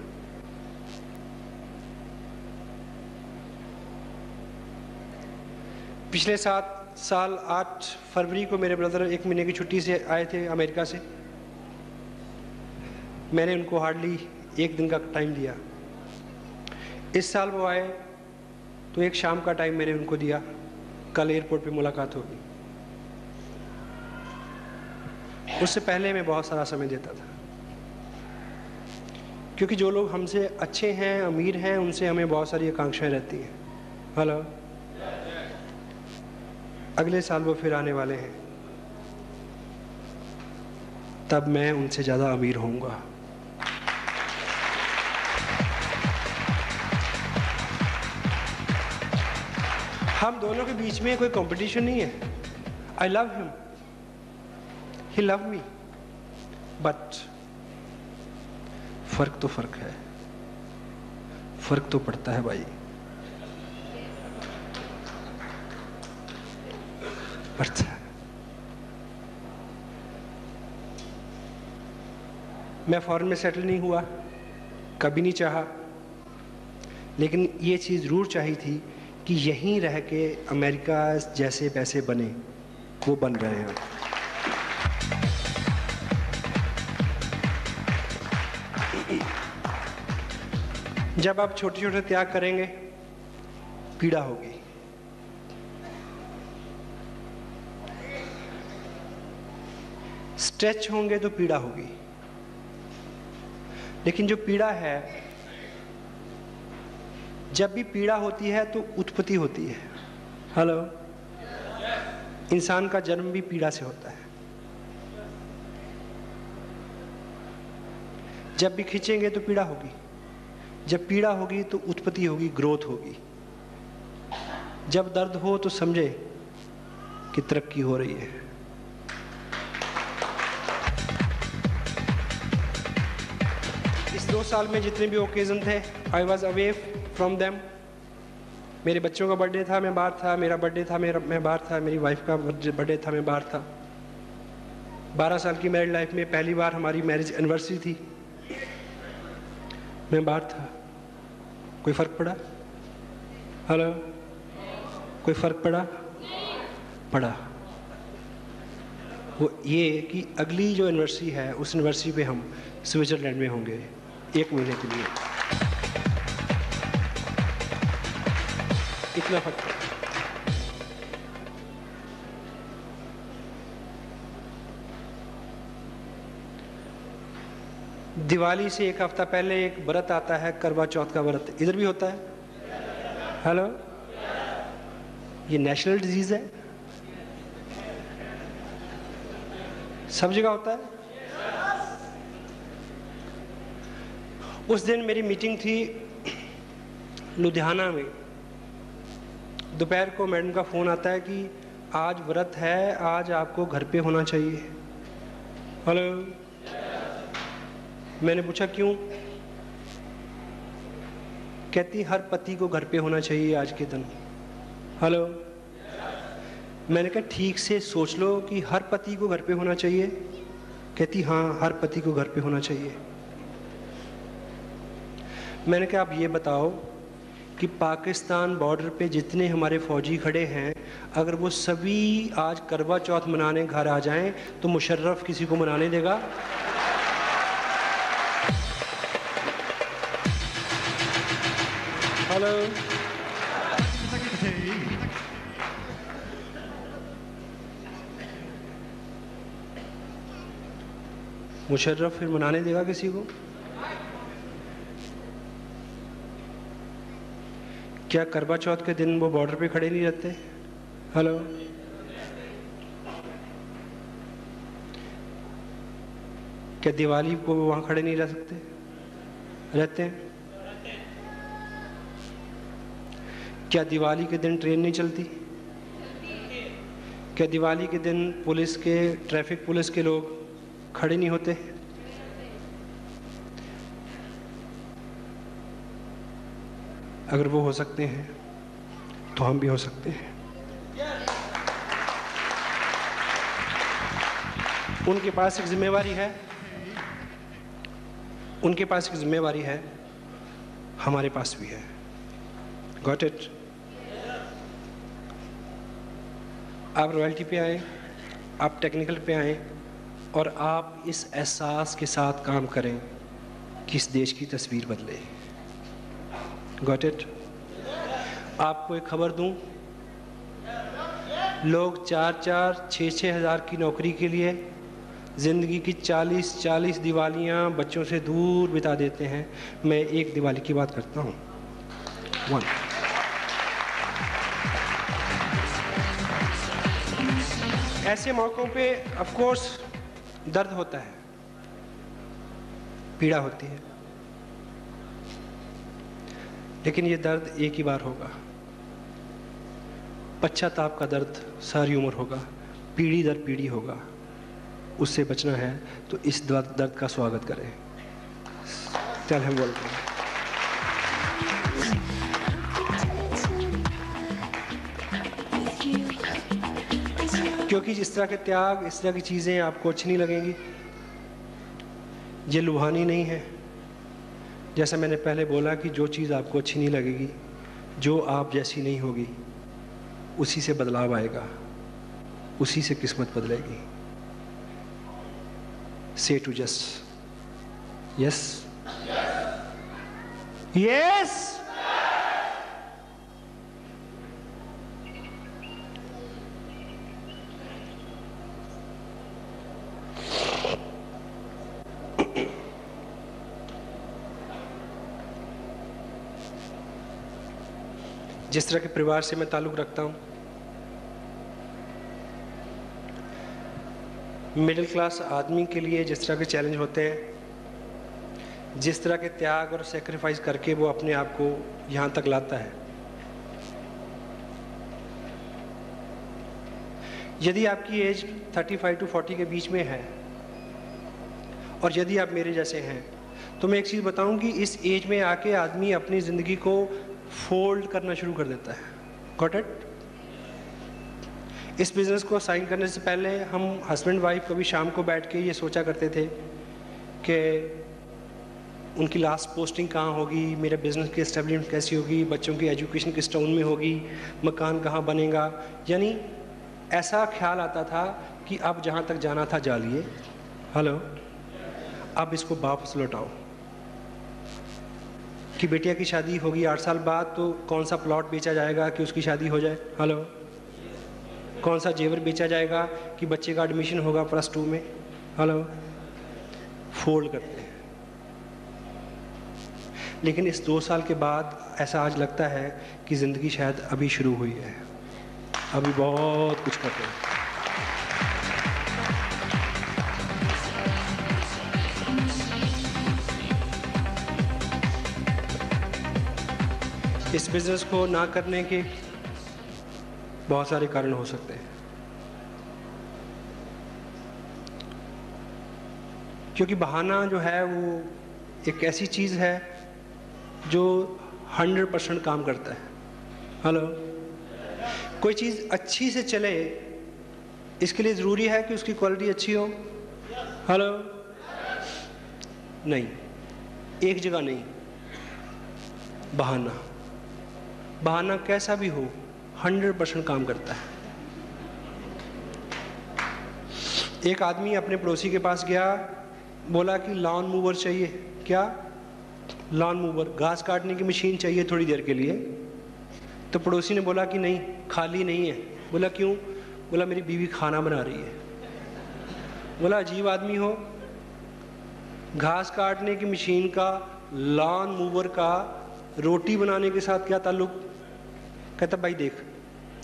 S1: पिछले 7 साल 8 फरवरी को मेरे ब्रदर 1 महीने की छुट्टी से आए थे अमेरिका से। मैंने उनको हार्डली 1 दिन का टाइम दिया। इस साल वो आए तो एक शाम का टाइम मैंने उनको दिया। कल एयरपोर्ट पे मुलाकात होगी। उससे पहले मैं बहुत सारा समय देता था, क्योंकि जो लोग हमसे अच्छे हैं, अमीर हैं, उनसे हमें बहुत सारी आकांक्षाएं रहती हैं। हेलो। अगले साल वो फिर आने वाले हैं, तब मैं उनसे ज़्यादा अमीर होऊंगा। हम दोनों के बीच में कोई कंपटीशन नहीं है। I love him, he love me, but फर्क तो फर्क है, फर्क तो पड़ता है भाई, पड़ता है। मैं फॉरेन में सेटल नहीं हुआ, कभी नहीं चाहा, लेकिन ये चीज़ जरूर चाहिए थी कि यहीं रह के अमेरिका जैसे पैसे बने, वो बन रहे हैं। जब आप छोटे छोटे त्याग करेंगे, पीड़ा होगी। स्ट्रेच होंगे तो पीड़ा होगी, लेकिन जो पीड़ा है, जब भी पीड़ा होती है तो उत्पत्ति होती है। हेलो। इंसान का जन्म भी पीड़ा से होता है। जब भी खींचेंगे तो पीड़ा होगी, जब पीड़ा होगी तो उत्पत्ति होगी, ग्रोथ होगी। जब दर्द हो तो समझे कि तरक्की हो रही है। इस 2 साल में जितने भी ओकेजन थे, I was away from them. मेरे बच्चों का बर्थडे था, मैं बाहर था। मेरा बर्थडे था, मैं बाहर था। मेरी वाइफ का बर्थडे था, मैं बाहर था। 12 साल की मैरिड लाइफ में पहली बार हमारी मैरिज एनिवर्सरी थी, मैं बाहर था। कोई फर्क पड़ा? हेलो। कोई फर्क पड़ा? पड़ा। वो ये कि अगली जो एनिवर्सरी है, उस एनिवर्सरी पे हम स्विट्जरलैंड में होंगे 1 महीने के लिए। इतना फर्क है। दिवाली से 1 हफ्ता पहले एक व्रत आता है, करवा चौथ का व्रत। इधर भी होता है। हेलो। ये नेशनल डिजीज है, सब जगह होता है। उस दिन मेरी मीटिंग थी लुधियाना में। दोपहर को मैडम का फ़ोन आता है कि आज व्रत है, आज आपको घर पे होना चाहिए। हेलो। मैंने पूछा क्यों? कहती हर पति को घर पे होना चाहिए आज के दिन। हेलो, मैंने कहा ठीक से सोच लो कि हर पति को घर पे होना चाहिए। कहती हाँ, हर पति को घर पे होना चाहिए। मैंने कहा आप ये बताओ कि पाकिस्तान बॉर्डर पे जितने हमारे फौजी खड़े हैं, अगर वो सभी आज करवा चौथ मनाने घर आ जाएं तो मुशर्रफ किसी को मनाने देगा? हेलो, मुशर्रफ फिर मनाने देगा किसी को? क्या करवा चौथ के दिन वो बॉर्डर पे खड़े नहीं रहते? हेलो, क्या दिवाली को वो वहां खड़े नहीं रह सकते? रहते हैं। क्या दिवाली के दिन ट्रेन नहीं चलती? क्या दिवाली के दिन पुलिस के, ट्रैफिक पुलिस के लोग खड़े नहीं होते? अगर वो हो सकते हैं तो हम भी हो सकते हैं। उनके पास एक जिम्मेवारी है, उनके पास एक जिम्मेवारी है, हमारे पास भी है। Got it? आप रॉयल्टी पे आए, आप टेक्निकल पे आए और आप इस एहसास के साथ काम करें कि इस देश की तस्वीर बदले। Got it? आपको एक खबर दूं, लोग 4-4, 6-6 हज़ार की नौकरी के लिए ज़िंदगी की 40-40 दिवालियां बच्चों से दूर बिता देते हैं। मैं एक दिवाली की बात करता हूं, 1। ऐसे मौक़ों पे ऑफ कोर्स दर्द होता है, पीड़ा होती है, लेकिन ये दर्द एक ही बार होगा। पश्चाताप का दर्द सारी उम्र होगा, पीढ़ी दर पीढ़ी होगा। उससे बचना है तो इस दर्द का स्वागत करें। चल हम बोलते हैं, क्योंकि इस तरह के त्याग, इस तरह की चीज़ें आपको अच्छी नहीं लगेंगी। ये लुभानी नहीं है। जैसा मैंने पहले बोला कि जो चीज़ आपको अच्छी नहीं लगेगी, जो आप जैसी नहीं होगी, उसी से बदलाव आएगा, उसी से किस्मत बदलेगी। Say to just yes, yes. जिस तरह के परिवार से मैं ताल्लुक़ रखता हूँ, मिडिल क्लास आदमी के लिए जिस तरह के चैलेंज होते हैं, जिस तरह के त्याग और सेक्रीफाइस करके वो अपने आप को यहाँ तक लाता है, यदि आपकी एज 35 to 40 के बीच में है और यदि आप मेरे जैसे हैं, तो मैं एक चीज़ बताऊं कि इस एज में आके आदमी अपनी ज़िंदगी को फोल्ड करना शुरू कर देता है। Got it? इस बिज़नेस को साइन करने से पहले हम हस्बैंड वाइफ कभी शाम को बैठ के ये सोचा करते थे कि उनकी लास्ट पोस्टिंग कहाँ होगी, मेरे बिज़नेस की एस्टेब्लिशमेंट कैसी होगी, बच्चों की एजुकेशन किस टाउन में होगी, मकान कहाँ बनेगा। यानी ऐसा ख्याल आता था कि अब जहाँ तक जाना था जा लिए। हेलो, अब इसको वापस लौटाओ कि बेटिया की शादी होगी 8 साल बाद, तो कौन सा प्लॉट बेचा जाएगा कि उसकी शादी हो जाए। हेलो, कौन सा जेवर बेचा जाएगा कि बच्चे का एडमिशन होगा +2 में। हेलो, फोल्ड करते हैं। लेकिन इस 2 साल के बाद ऐसा आज लगता है कि ज़िंदगी शायद अभी शुरू हुई है, अभी बहुत कुछ करते हैं। इस बिज़नेस को ना करने के बहुत सारे कारण हो सकते हैं, क्योंकि बहाना जो है वो एक ऐसी चीज़ है जो 100% काम करता है। हेलो, कोई चीज़ अच्छी से चले, इसके लिए ज़रूरी है कि उसकी क्वालिटी अच्छी हो? हेलो? नहीं, एक जगह नहीं। बहाना, बहाना कैसा भी हो 100% काम करता है। एक आदमी अपने पड़ोसी के पास गया, बोला कि लॉन मूवर चाहिए। क्या? लॉन मूवर, घास काटने की मशीन चाहिए थोड़ी देर के लिए। तो पड़ोसी ने बोला कि नहीं, खाली नहीं है। बोला क्यों? बोला मेरी बीवी खाना बना रही है। बोला अजीब आदमी हो, घास काटने की मशीन का, लॉन मूवर का रोटी बनाने के साथ क्या ताल्लुक? कहता भाई देख,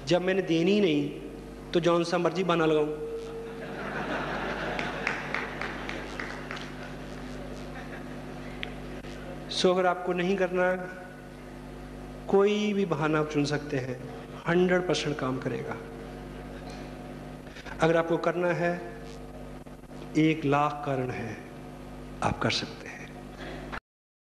S1: जब मैंने देनी ही नहीं तो जौन सा मर्जी बहाना लगाऊं। सो अगर आपको नहीं करना, कोई भी बहाना आप चुन सकते हैं, 100% काम करेगा। अगर आपको करना है, 1 लाख कारण है, आप कर सकते हैं।